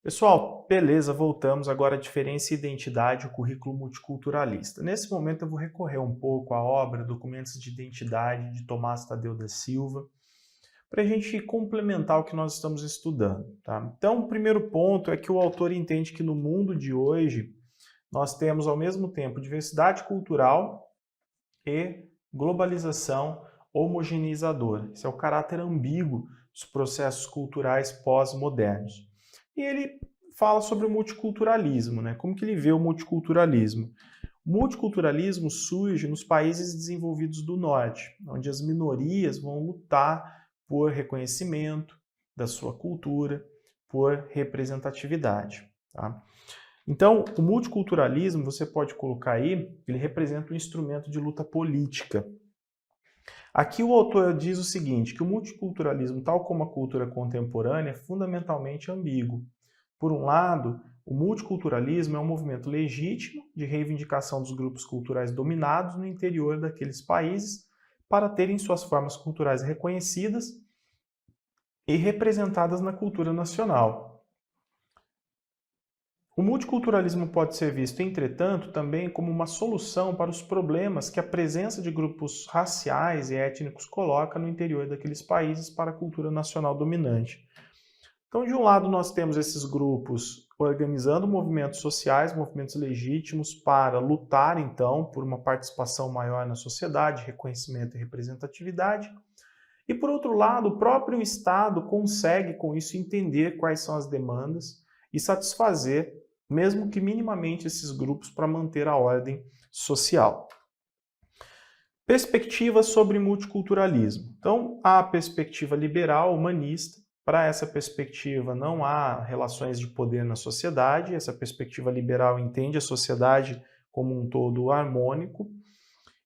Pessoal, beleza, voltamos agora à diferença e identidade, o currículo multiculturalista. Nesse momento eu vou recorrer um pouco à obra Documentos de Identidade de Tomás Tadeu da Silva, para a gente complementar o que nós estamos estudando. Tá? Então, o primeiro ponto é que o autor entende que no mundo de hoje nós temos ao mesmo tempo diversidade cultural e globalização homogeneizadora. Esse é o caráter ambíguo dos processos culturais pós-modernos. E ele fala sobre o multiculturalismo, né? Como que ele vê o multiculturalismo? O multiculturalismo surge nos países desenvolvidos do norte, onde as minorias vão lutar por reconhecimento da sua cultura, por representatividade. Tá? Então, o multiculturalismo, você pode colocar aí, ele representa um instrumento de luta política. Aqui o autor diz o seguinte, que o multiculturalismo, tal como a cultura contemporânea, é fundamentalmente ambíguo. Por um lado, o multiculturalismo é um movimento legítimo de reivindicação dos grupos culturais dominados no interior daqueles países para terem suas formas culturais reconhecidas e representadas na cultura nacional. O multiculturalismo pode ser visto, entretanto, também como uma solução para os problemas que a presença de grupos raciais e étnicos coloca no interior daqueles países para a cultura nacional dominante. Então, de um lado, nós temos esses grupos organizando movimentos sociais, movimentos legítimos para lutar, então, por uma participação maior na sociedade, reconhecimento e representatividade. E, por outro lado, o próprio Estado consegue, com isso, entender quais são as demandas e satisfazer, mesmo que minimamente, esses grupos para manter a ordem social. Perspectiva sobre multiculturalismo. Então, a perspectiva liberal, humanista. Para essa perspectiva, não há relações de poder na sociedade. Essa perspectiva liberal entende a sociedade como um todo harmônico.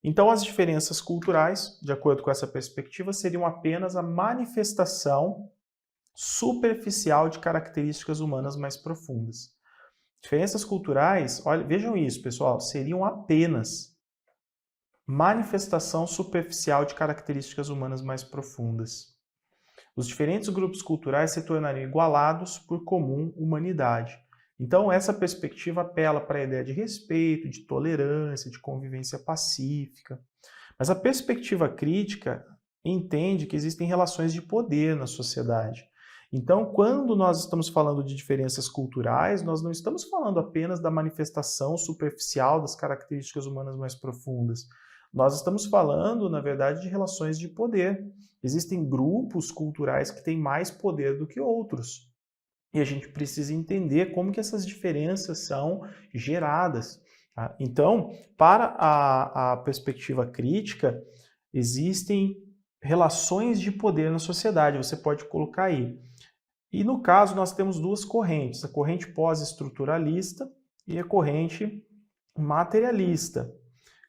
Então, as diferenças culturais, de acordo com essa perspectiva, seriam apenas a manifestação superficial de características humanas mais profundas. Diferenças culturais, olha, vejam isso, pessoal, seriam apenas manifestação superficial de características humanas mais profundas. Os diferentes grupos culturais se tornariam igualados por comum humanidade. Então, essa perspectiva apela para a ideia de respeito, de tolerância, de convivência pacífica. Mas a perspectiva crítica entende que existem relações de poder na sociedade. Então, quando nós estamos falando de diferenças culturais, nós não estamos falando apenas da manifestação superficial das características humanas mais profundas. Nós estamos falando, na verdade, de relações de poder. Existem grupos culturais que têm mais poder do que outros. E a gente precisa entender como que essas diferenças são geradas. Tá? Então, para a perspectiva crítica, existem relações de poder na sociedade, você pode colocar aí. E no caso, nós temos duas correntes, a corrente pós-estruturalista e a corrente materialista.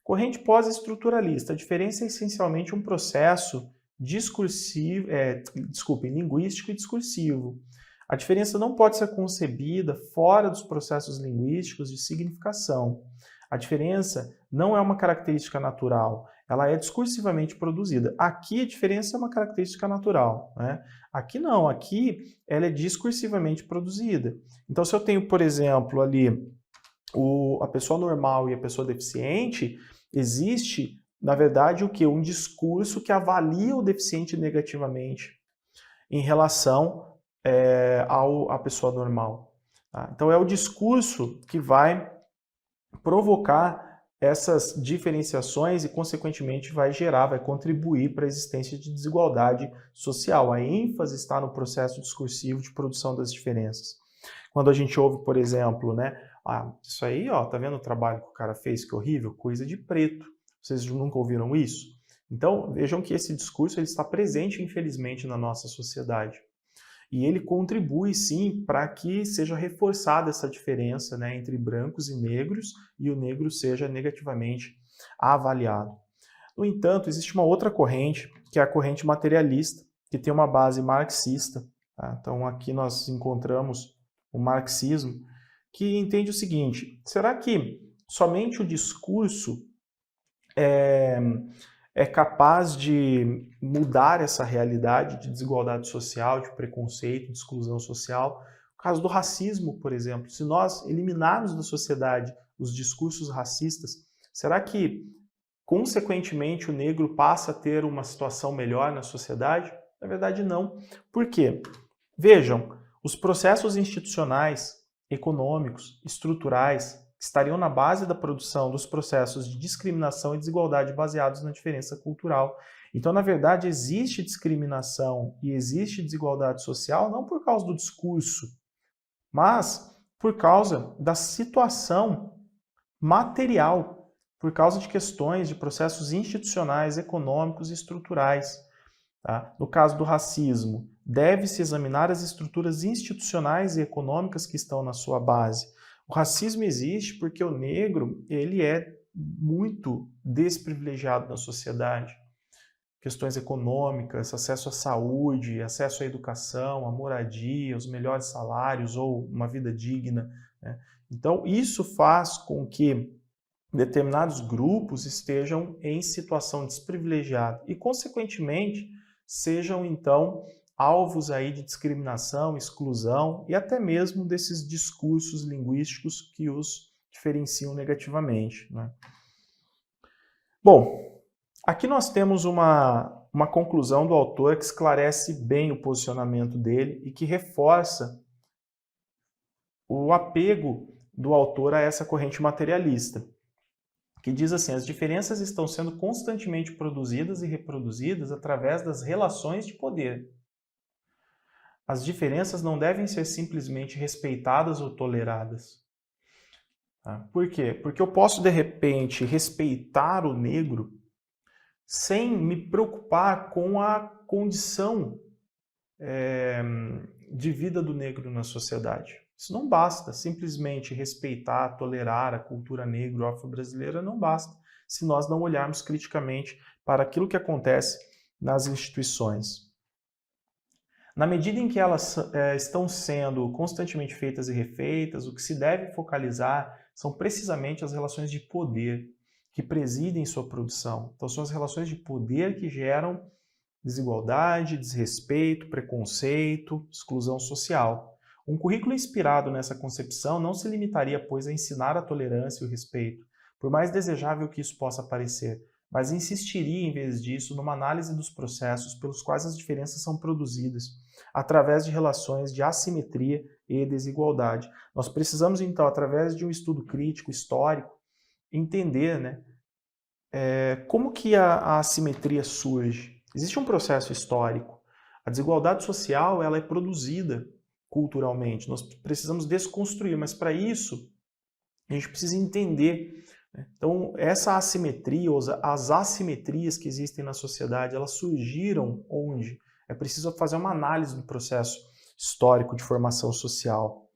Corrente pós-estruturalista, a diferença é essencialmente um processo discursivo, linguístico e discursivo. A diferença não pode ser concebida fora dos processos linguísticos de significação. A diferença não é uma característica natural, ela é discursivamente produzida. Aqui a diferença é uma característica natural, né? Aqui não, aqui ela é discursivamente produzida. Então, se eu tenho, por exemplo, ali a pessoa normal e a pessoa deficiente, existe, na verdade, o que? Um discurso que avalia o deficiente negativamente em relação à pessoa normal. Tá? Então, é o discurso que vai provocar essas diferenciações e, consequentemente, vai contribuir para a existência de desigualdade social. A ênfase está no processo discursivo de produção das diferenças. Quando a gente ouve, por exemplo, né, isso aí, ó, tá vendo o trabalho que o cara fez, que horrível? Coisa de preto. Vocês nunca ouviram isso? Então, vejam que esse discurso ele está presente, infelizmente, na nossa sociedade. E ele contribui, sim, para que seja reforçada essa diferença, né, entre brancos e negros, e o negro seja negativamente avaliado. No entanto, existe uma outra corrente, que é a corrente materialista, que tem uma base marxista. Tá? Então, aqui nós encontramos o marxismo, que entende o seguinte: será que somente o discurso é capaz de mudar essa realidade de desigualdade social, de preconceito, de exclusão social? O caso do racismo, por exemplo, se nós eliminarmos da sociedade os discursos racistas, será que, consequentemente, o negro passa a ter uma situação melhor na sociedade? Na verdade, não. Por quê? Vejam, os processos institucionais, econômicos, estruturais, estariam na base da produção dos processos de discriminação e desigualdade baseados na diferença cultural. Então, na verdade, existe discriminação e existe desigualdade social não por causa do discurso, mas por causa da situação material, por causa de questões de processos institucionais, econômicos e estruturais. Tá? No caso do racismo, deve-se examinar as estruturas institucionais e econômicas que estão na sua base. O racismo existe porque o negro ele é muito desprivilegiado na sociedade. Questões econômicas, acesso à saúde, acesso à educação, à moradia, os melhores salários ou uma vida digna, né? Então, isso faz com que determinados grupos estejam em situação desprivilegiada e, consequentemente, sejam, então, alvos aí de discriminação, exclusão e até mesmo desses discursos linguísticos que os diferenciam negativamente, né? Bom, aqui nós temos uma conclusão do autor que esclarece bem o posicionamento dele e que reforça o apego do autor a essa corrente materialista, que diz assim: as diferenças estão sendo constantemente produzidas e reproduzidas através das relações de poder. As diferenças não devem ser simplesmente respeitadas ou toleradas. Tá? Por quê? Porque eu posso, de repente, respeitar o negro sem me preocupar com a condição de vida do negro na sociedade. Isso não basta, simplesmente respeitar, tolerar a cultura negra ou afro-brasileira não basta, se nós não olharmos criticamente para aquilo que acontece nas instituições. Na medida em que elas estão sendo constantemente feitas e refeitas, o que se deve focalizar são precisamente as relações de poder que presidem sua produção. Então são as relações de poder que geram desigualdade, desrespeito, preconceito, exclusão social. Um currículo inspirado nessa concepção não se limitaria, pois, a ensinar a tolerância e o respeito, por mais desejável que isso possa parecer, mas insistiria, em vez disso, numa análise dos processos pelos quais as diferenças são produzidas, através de relações de assimetria e desigualdade. Nós precisamos, então, através de um estudo crítico, histórico, entender, né, como que a assimetria surge. Existe um processo histórico. A desigualdade social ela é produzida culturalmente. Nós precisamos desconstruir, mas para isso a gente precisa entender. Então, essa assimetria, ou as assimetrias que existem na sociedade, elas surgiram onde? É preciso fazer uma análise do processo histórico de formação social.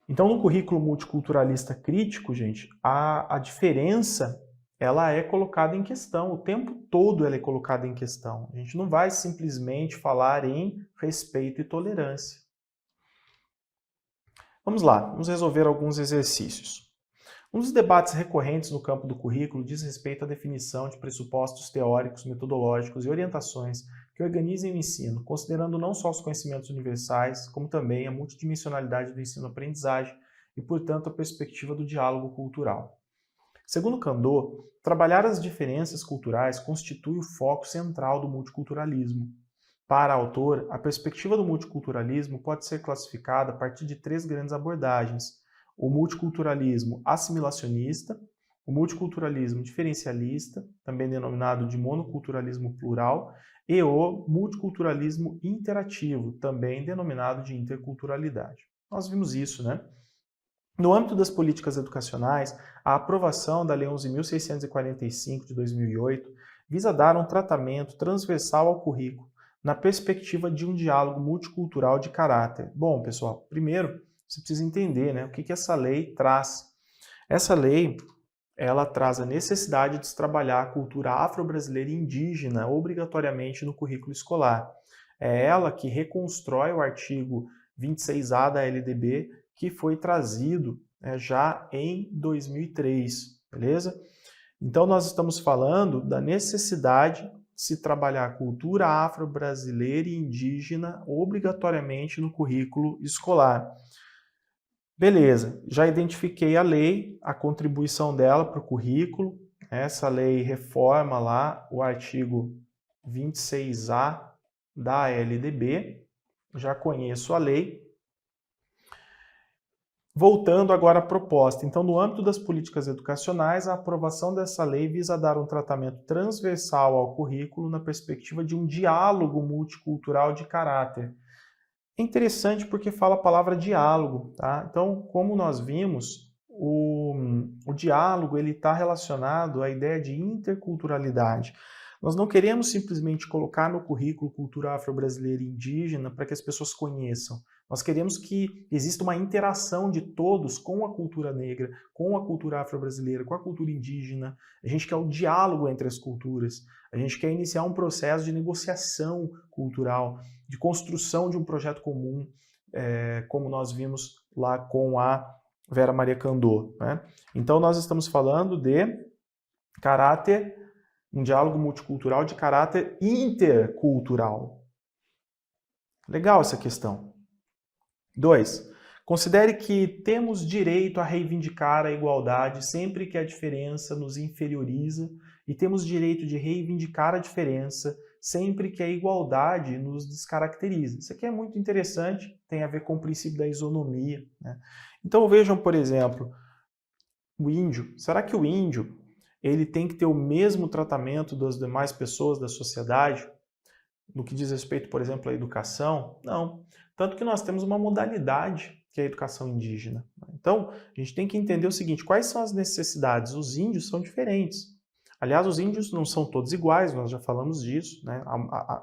Então, no currículo multiculturalista crítico, gente, a diferença ela é colocada em questão, o tempo todo ela é colocada em questão. A gente não vai simplesmente falar em respeito e tolerância. Vamos lá, vamos resolver alguns exercícios. Um dos debates recorrentes no campo do currículo diz respeito à definição de pressupostos teóricos, metodológicos e orientações que organizem o ensino, considerando não só os conhecimentos universais, como também a multidimensionalidade do ensino-aprendizagem e, portanto, a perspectiva do diálogo cultural. Segundo Kandô, trabalhar as diferenças culturais constitui o foco central do multiculturalismo. Para a autor, a perspectiva do multiculturalismo pode ser classificada a partir de 3 grandes abordagens: o multiculturalismo assimilacionista, o multiculturalismo diferencialista, também denominado de monoculturalismo plural, e o multiculturalismo interativo, também denominado de interculturalidade. Nós vimos isso, né? No âmbito das políticas educacionais, a aprovação da Lei 11.645 de 2008 visa dar um tratamento transversal ao currículo, na perspectiva de um diálogo multicultural de caráter. Bom, pessoal, primeiro você precisa entender, né, o que essa lei traz. Essa lei ela traz a necessidade de se trabalhar a cultura afro-brasileira e indígena obrigatoriamente no currículo escolar. É ela que reconstrói o artigo 26A da LDB, que foi trazido já em 2003, beleza? Então nós estamos falando da necessidade se trabalhar a cultura afro-brasileira e indígena obrigatoriamente no currículo escolar. Beleza, já identifiquei a lei, a contribuição dela para o currículo. Essa lei reforma lá o artigo 26A da LDB. Já conheço a lei. Voltando agora à proposta. Então, no âmbito das políticas educacionais, a aprovação dessa lei visa dar um tratamento transversal ao currículo na perspectiva de um diálogo multicultural de caráter. É interessante porque fala a palavra diálogo, tá? Então, como nós vimos, o diálogo ele está relacionado à ideia de interculturalidade. Nós não queremos simplesmente colocar no currículo cultura afro-brasileira e indígena para que as pessoas conheçam. Nós queremos que exista uma interação de todos com a cultura negra, com a cultura afro-brasileira, com a cultura indígena. A gente quer o diálogo entre as culturas. A gente quer iniciar um processo de negociação cultural, de construção de um projeto comum, como nós vimos lá com a Vera Maria Candô, né? Então, nós estamos falando de um diálogo multicultural de caráter intercultural. Legal essa questão. 2. Considere que temos direito a reivindicar a igualdade sempre que a diferença nos inferioriza e temos direito de reivindicar a diferença sempre que a igualdade nos descaracteriza. Isso aqui é muito interessante, tem a ver com o princípio da isonomia, né? Então vejam, por exemplo, o índio. Será que o índio ele tem que ter o mesmo tratamento das demais pessoas da sociedade no que diz respeito, por exemplo, à educação? Não. Tanto que nós temos uma modalidade que é a educação indígena. Então, a gente tem que entender o seguinte, quais são as necessidades? Os índios são diferentes. Aliás, os índios não são todos iguais, nós já falamos disso, né?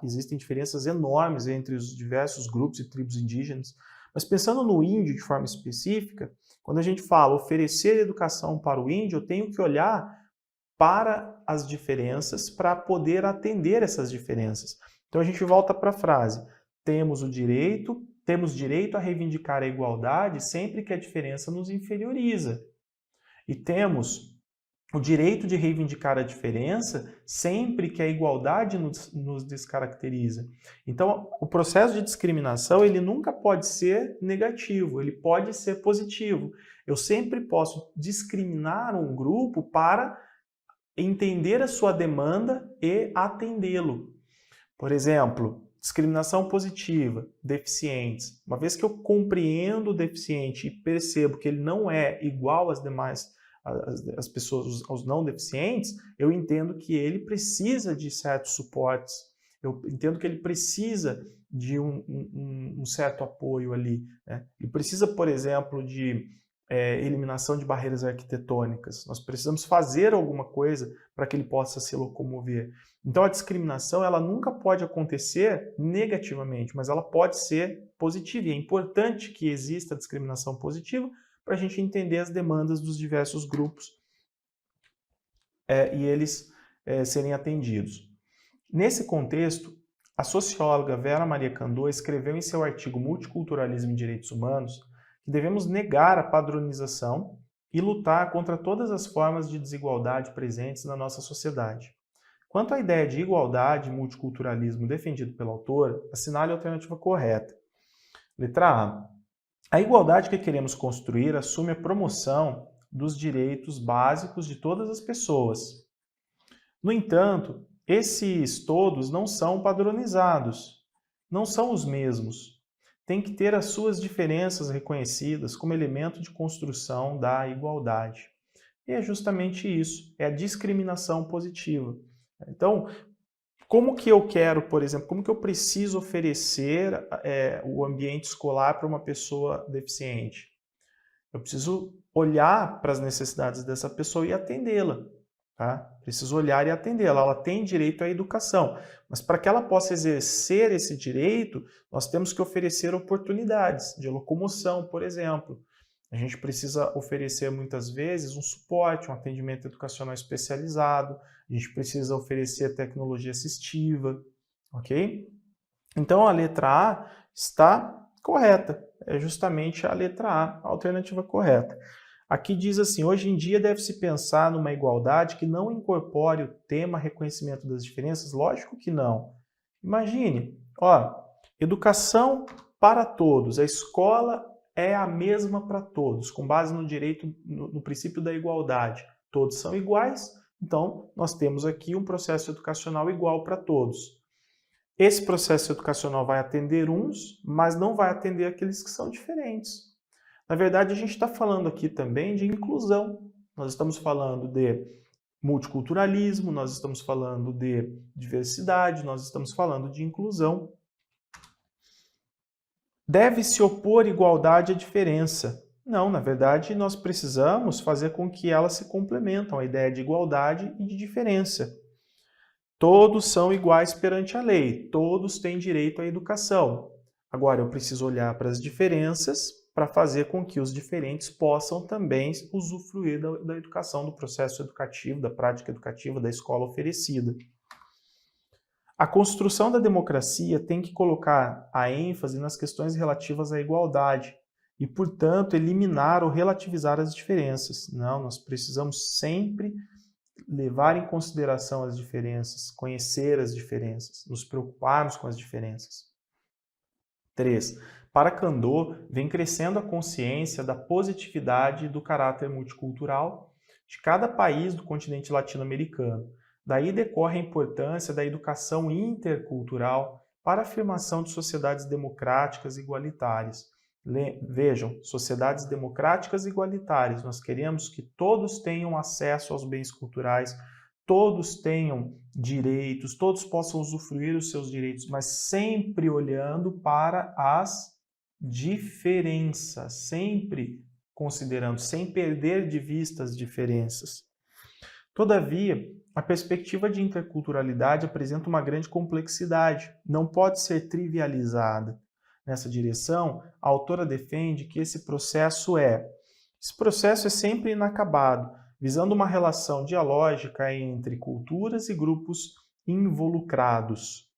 Existem diferenças enormes entre os diversos grupos e tribos indígenas. Mas pensando no índio de forma específica, quando a gente fala oferecer educação para o índio, eu tenho que olhar para as diferenças para poder atender essas diferenças. Então a gente volta para a frase, temos direito a reivindicar a igualdade sempre que a diferença nos inferioriza. E temos o direito de reivindicar a diferença sempre que a igualdade nos descaracteriza. Então, o processo de discriminação, ele nunca pode ser negativo, ele pode ser positivo. Eu sempre posso discriminar um grupo para entender a sua demanda e atendê-lo. Por exemplo, discriminação positiva, deficientes. Uma vez que eu compreendo o deficiente e percebo que ele não é igual às demais as pessoas, aos não deficientes, eu entendo que ele precisa de certos suportes, eu entendo que ele precisa de um certo apoio ali, né? Ele precisa, por exemplo, de eliminação de barreiras arquitetônicas. Nós precisamos fazer alguma coisa para que ele possa se locomover. Então a discriminação ela nunca pode acontecer negativamente, mas ela pode ser positiva. E é importante que exista a discriminação positiva para a gente entender as demandas dos diversos grupos e eles serem atendidos. Nesse contexto, a socióloga Vera Maria Candô escreveu em seu artigo Multiculturalismo e Direitos Humanos que devemos negar a padronização e lutar contra todas as formas de desigualdade presentes na nossa sociedade. Quanto à ideia de igualdade e multiculturalismo defendido pela autora, assinale a alternativa correta. Letra A. A igualdade que queremos construir assume a promoção dos direitos básicos de todas as pessoas. No entanto, esses todos não são padronizados, não são os mesmos. Tem que ter as suas diferenças reconhecidas como elemento de construção da igualdade. E é justamente isso, é a discriminação positiva. Então, como que eu quero, por exemplo, como que eu preciso oferecer o ambiente escolar para uma pessoa deficiente? Eu preciso olhar para as necessidades dessa pessoa e atendê-la. Tá? Preciso olhar e atendê-la. Ela tem direito à educação, mas para que ela possa exercer esse direito, nós temos que oferecer oportunidades de locomoção, por exemplo. A gente precisa oferecer muitas vezes um suporte, um atendimento educacional especializado, a gente precisa oferecer tecnologia assistiva, ok? Então a letra A está correta, é justamente a letra A, a alternativa correta. Aqui diz assim, hoje em dia deve-se pensar numa igualdade que não incorpore o tema reconhecimento das diferenças? Lógico que não. Imagine, ó, educação para todos, a escola é a mesma para todos, com base no direito, no princípio da igualdade. Todos são iguais, então nós temos aqui um processo educacional igual para todos. Esse processo educacional vai atender uns, mas não vai atender aqueles que são diferentes. Na verdade, a gente está falando aqui também de inclusão. Nós estamos falando de multiculturalismo, nós estamos falando de diversidade, nós estamos falando de inclusão. Deve-se opor igualdade à diferença. Não, na verdade, nós precisamos fazer com que elas se complementam, a ideia de igualdade e de diferença. Todos são iguais perante a lei, todos têm direito à educação. Agora, eu preciso olhar para as diferenças para fazer com que os diferentes possam também usufruir da educação, do processo educativo, da prática educativa, da escola oferecida. A construção da democracia tem que colocar a ênfase nas questões relativas à igualdade e, portanto, eliminar ou relativizar as diferenças. Não, nós precisamos sempre levar em consideração as diferenças, conhecer as diferenças, nos preocuparmos com as diferenças. 3. Para Kandô, vem crescendo a consciência da positividade do caráter multicultural de cada país do continente latino-americano. Daí decorre a importância da educação intercultural para a afirmação de sociedades democráticas e igualitárias. Vejam, sociedades democráticas e igualitárias. Nós queremos que todos tenham acesso aos bens culturais, todos tenham direitos, todos possam usufruir os seus direitos, mas sempre olhando para as diferenças, sempre considerando, sem perder de vista as diferenças. Todavia, a perspectiva de interculturalidade apresenta uma grande complexidade, não pode ser trivializada. Nessa direção, a autora defende que esse processo é sempre inacabado, visando uma relação dialógica entre culturas e grupos involucrados.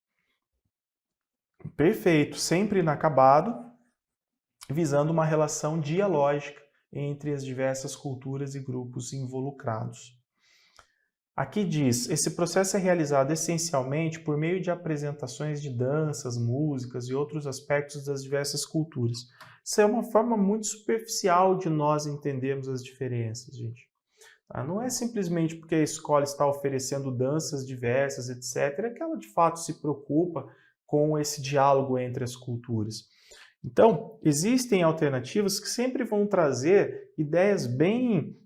Perfeito, sempre inacabado, visando uma relação dialógica entre as diversas culturas e grupos involucrados. Aqui diz, esse processo é realizado essencialmente por meio de apresentações de danças, músicas e outros aspectos das diversas culturas. Isso é uma forma muito superficial de nós entendermos as diferenças, gente. Não é simplesmente porque a escola está oferecendo danças diversas, etc., que ela de fato se preocupa com esse diálogo entre as culturas. Então, existem alternativas que sempre vão trazer ideias bem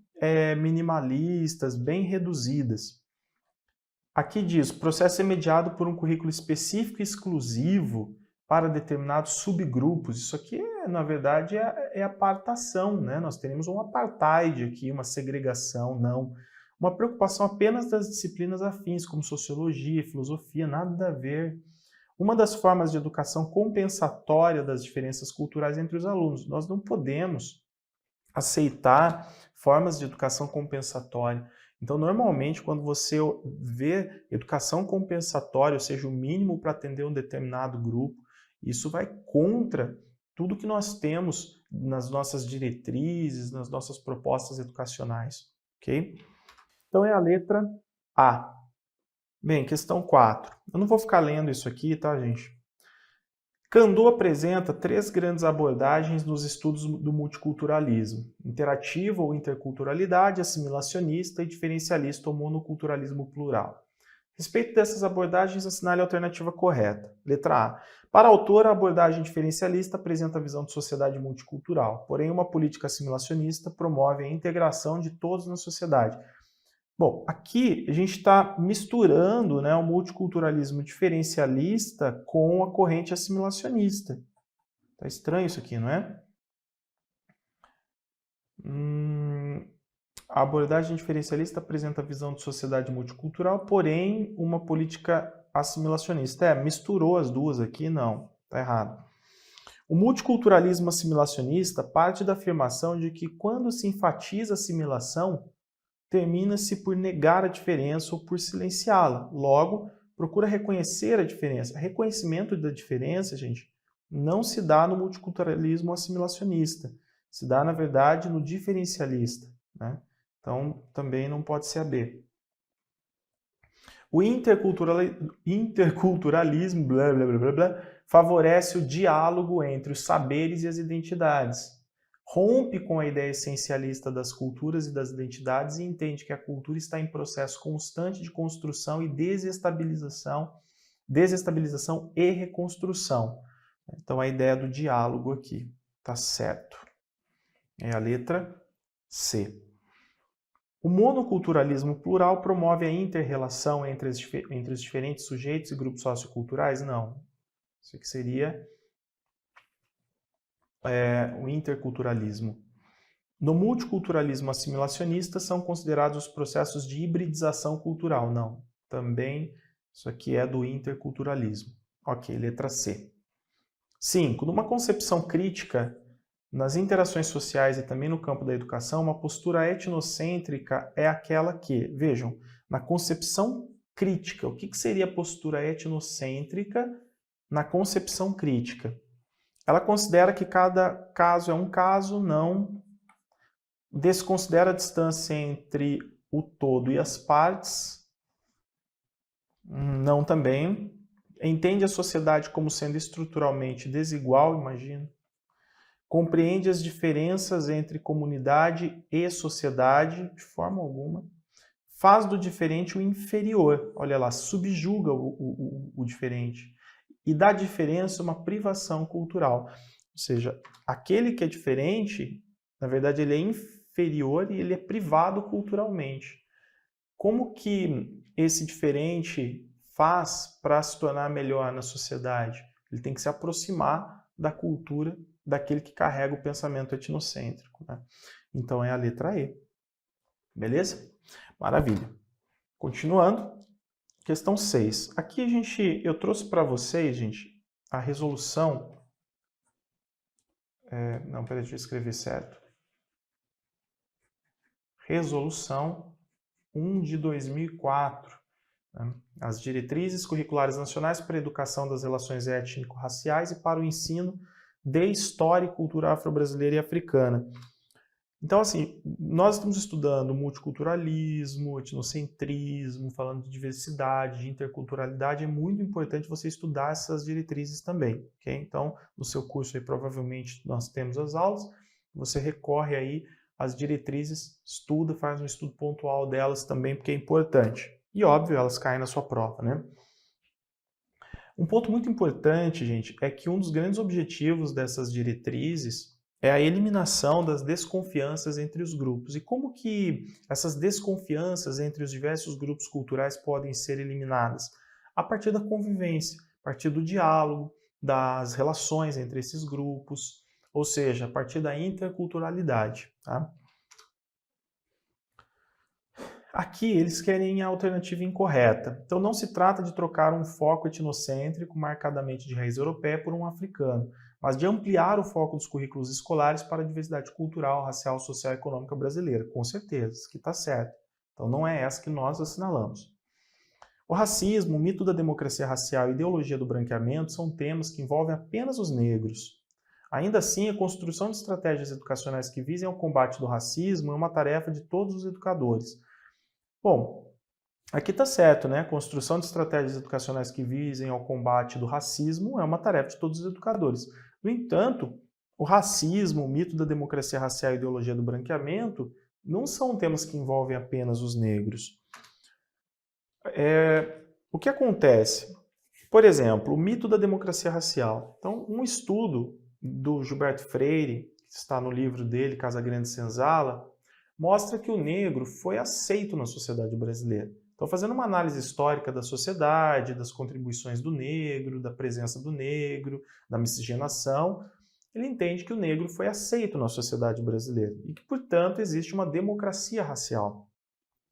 minimalistas, bem reduzidas. Aqui diz, o processo é mediado por um currículo específico e exclusivo para determinados subgrupos. Isso aqui, na verdade, é apartação, né? Nós teremos um apartheid aqui, uma segregação, não. Uma preocupação apenas das disciplinas afins, como sociologia, filosofia, nada a ver. Uma das formas de educação compensatória das diferenças culturais entre os alunos. Nós não podemos aceitar formas de educação compensatória. Então, normalmente, quando você vê educação compensatória, ou seja, o mínimo para atender um determinado grupo, isso vai contra tudo que nós temos nas nossas diretrizes, nas nossas propostas educacionais, ok? Então, é a letra A. Bem, questão 4. Eu não vou ficar lendo isso aqui, tá, gente? Kandô apresenta 3 grandes abordagens nos estudos do multiculturalismo: interativa ou interculturalidade, assimilacionista e diferencialista ou monoculturalismo plural. A respeito dessas abordagens, assinale a alternativa correta. Letra A. Para a autora, a abordagem diferencialista apresenta a visão de sociedade multicultural, porém uma política assimilacionista promove a integração de todos na sociedade. Bom, aqui a gente está misturando, né, o multiculturalismo diferencialista com a corrente assimilacionista. Tá estranho isso aqui, não é? A abordagem diferencialista apresenta a visão de sociedade multicultural, porém uma política assimilacionista. Misturou as duas aqui? Não, tá errado. O multiculturalismo assimilacionista parte da afirmação de que quando se enfatiza a assimilação, termina-se por negar a diferença ou por silenciá-la. Logo, procura reconhecer a diferença. Reconhecimento da diferença, gente, não se dá no multiculturalismo assimilacionista. se dá, na verdade, no diferencialista, né? Então, também não pode ser a B. O interculturalismo blá, blá, blá, blá, blá, favorece o diálogo entre os saberes e as identidades. Rompe com a ideia essencialista das culturas e das identidades e entende que a cultura está em processo constante de construção e desestabilização e reconstrução. Então, a ideia do diálogo aqui, tá certo. É a letra C. O monoculturalismo plural promove a inter-relação entre os diferentes sujeitos e grupos socioculturais? Não. Isso aqui seria o interculturalismo. No multiculturalismo assimilacionista são considerados os processos de hibridização cultural? Não. Também isso aqui é do interculturalismo. Ok, letra C. 5. Numa concepção crítica, nas interações sociais e também no campo da educação, uma postura etnocêntrica é aquela que, vejam, na concepção crítica, o que seria a postura etnocêntrica na concepção crítica? Ela considera que cada caso é um caso, não desconsidera a distância entre o todo e as partes, não também. Entende a sociedade como sendo estruturalmente desigual, imagino. Compreende as diferenças entre comunidade e sociedade, de forma alguma. Faz do diferente o inferior, olha lá, subjuga o diferente. E dá diferença uma privação cultural. Ou seja, aquele que é diferente, na verdade, ele é inferior e ele é privado culturalmente. Como que esse diferente faz para se tornar melhor na sociedade? Ele tem que se aproximar da cultura daquele que carrega o pensamento etnocêntrico, né? Então é a letra E. Beleza? Maravilha. Continuando, questão 6. Aqui eu trouxe para vocês, gente, a resolução... não, peraí, deixa eu escrever certo. Resolução 1 de 2004. Né? As diretrizes curriculares nacionais para a educação das relações étnico-raciais e para o ensino de história e cultura afro-brasileira e africana. Então, assim, nós estamos estudando multiculturalismo, etnocentrismo, falando de diversidade, de interculturalidade. É muito importante você estudar essas diretrizes também, ok? Então, no seu curso aí, provavelmente, nós temos as aulas, você recorre aí às diretrizes, estuda, faz um estudo pontual delas também, porque é importante. E, óbvio, elas caem na sua prova, né? Um ponto muito importante, gente, é que um dos grandes objetivos dessas diretrizes é a eliminação das desconfianças entre os grupos. E como que essas desconfianças entre os diversos grupos culturais podem ser eliminadas? A partir da convivência, a partir do diálogo, das relações entre esses grupos, ou seja, a partir da interculturalidade. Tá? Aqui eles querem a alternativa incorreta. Então não se trata de trocar um foco etnocêntrico marcadamente de raiz europeia por um africano, mas de ampliar o foco dos currículos escolares para a diversidade cultural, racial, social e econômica brasileira. Com certeza, isso que está certo. Então não é essa que nós assinalamos. O racismo, o mito da democracia racial e a ideologia do branqueamento são temas que envolvem apenas os negros. Ainda assim, a construção de estratégias educacionais que visem ao combate do racismo é uma tarefa de todos os educadores. Bom, aqui está certo, né? A construção de estratégias educacionais que visem ao combate do racismo é uma tarefa de todos os educadores. No entanto, o racismo, o mito da democracia racial e a ideologia do branqueamento não são temas que envolvem apenas os negros. O que acontece? Por exemplo, o mito da democracia racial. Então, um estudo do Gilberto Freire, que está no livro dele, Casa Grande Senzala, mostra que o negro foi aceito na sociedade brasileira. Então, fazendo uma análise histórica da sociedade, das contribuições do negro, da presença do negro, da miscigenação, ele entende que o negro foi aceito na sociedade brasileira e que, portanto, existe uma democracia racial.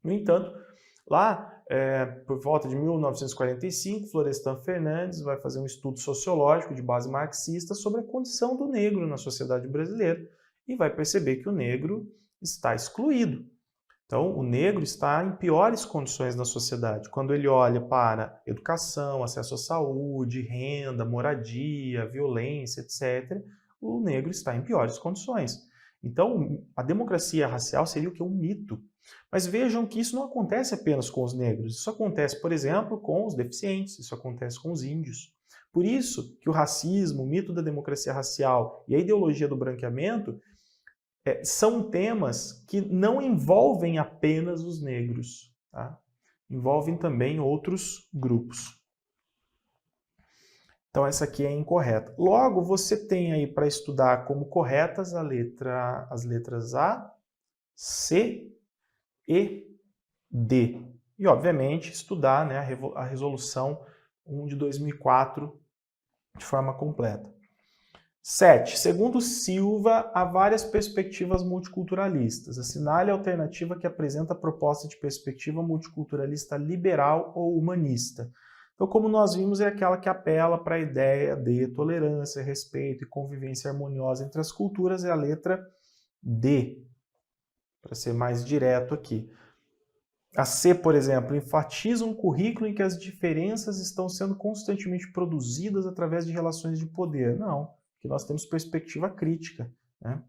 No entanto, lá, por volta de 1945, Florestan Fernandes vai fazer um estudo sociológico de base marxista sobre a condição do negro na sociedade brasileira e vai perceber que o negro está excluído. Então, o negro está em piores condições na sociedade. Quando ele olha para educação, acesso à saúde, renda, moradia, violência, etc., o negro está em piores condições. Então, a democracia racial seria o que? Um mito. Mas vejam que isso não acontece apenas com os negros. Isso acontece, por exemplo, com os deficientes, isso acontece com os índios. Por isso que o racismo, o mito da democracia racial e a ideologia do branqueamento são temas que não envolvem apenas os negros, tá? Envolvem também outros grupos. Então essa aqui é incorreta. Logo, você tem aí para estudar como corretas as letras A, C e D. E, obviamente, estudar, né, a Resolução 1 de 2004 de forma completa. 7. Segundo Silva, há várias perspectivas multiculturalistas. Assinale a alternativa que apresenta a proposta de perspectiva multiculturalista liberal ou humanista. Então, como nós vimos, é aquela que apela para a ideia de tolerância, respeito e convivência harmoniosa entre as culturas, é a letra D, para ser mais direto aqui. A C, por exemplo, enfatiza um currículo em que as diferenças estão sendo constantemente produzidas através de relações de poder. Não, que nós temos perspectiva crítica, né?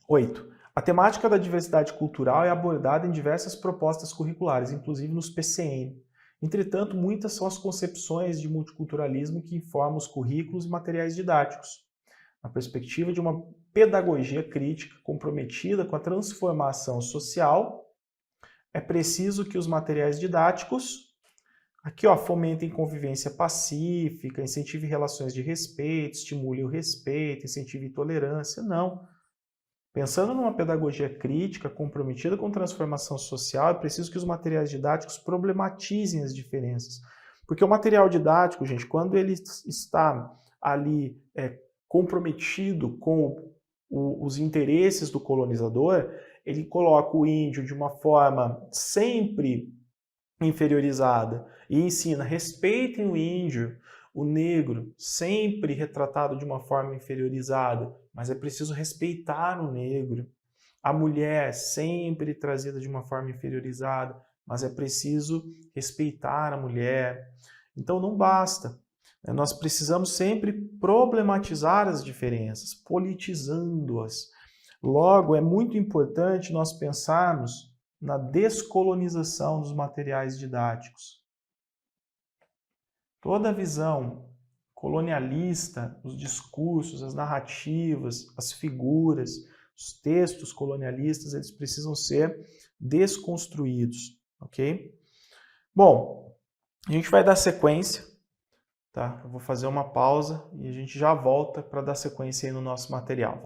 8. A temática da diversidade cultural é abordada em diversas propostas curriculares, inclusive nos PCN. Entretanto, muitas são as concepções de multiculturalismo que informam os currículos e materiais didáticos. Na perspectiva de uma pedagogia crítica comprometida com a transformação social, é preciso que os materiais didáticos aqui, fomentem convivência pacífica, incentive relações de respeito, estimule o respeito, incentive tolerância. Não. Pensando numa pedagogia crítica, comprometida com transformação social, é preciso que os materiais didáticos problematizem as diferenças. Porque o material didático, gente, quando ele está ali comprometido com os interesses do colonizador, ele coloca o índio de uma forma sempre inferiorizada e ensina: respeitem o índio, o negro, sempre retratado de uma forma inferiorizada, mas é preciso respeitar o negro. A mulher sempre trazida de uma forma inferiorizada, mas é preciso respeitar a mulher. Então não basta. Nós precisamos sempre problematizar as diferenças, politizando-as. Logo, é muito importante nós pensarmos na descolonização dos materiais didáticos. Toda a visão colonialista, os discursos, as narrativas, as figuras, os textos colonialistas, eles precisam ser desconstruídos, ok? Bom, a gente vai dar sequência, tá? Eu vou fazer uma pausa e a gente já volta para dar sequência aí no nosso material.